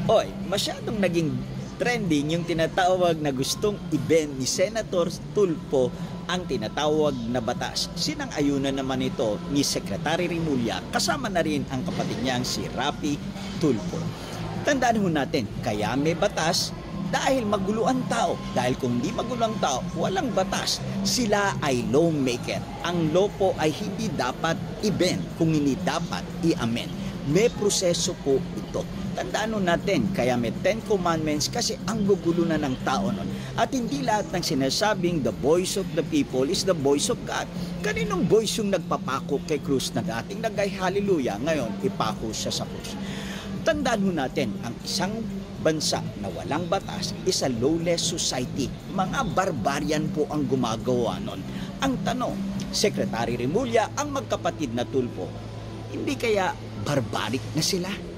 Oy, masyadong naging trending yung tinatawag na gustong i-bend ni Senator Tulfo ang tinatawag na batas. Sinang-ayunan naman ito ni Secretary Rimulya, kasama na rin ang kapatid niyang si Rapi Tulfo. Tandaan ho natin, kaya may batas dahil magulo ang tao. Dahil kung di magulo ang tao, walang batas. Sila ay lawmaker. Ang law po ay hindi dapat i-bend, kung hindi dapat i-amend. May proseso po ito. Tandaan natin, kaya may 10 commandments kasi ang gugulo na ng tao nun. At hindi lahat ng sinasabing the voice of the people is the voice of God. Kaninong voice yung nagpapako kay Cruz na dating nagay hallelujah, ngayon ipako siya sa krus. Tandaan natin, ang isang bansa na walang batas is a lawless society. Mga barbarian po ang gumagawa nun. Ang tanong, Secretary Rimulya, ang magkapatid na Tulfo, hindi kaya barbaric na sila?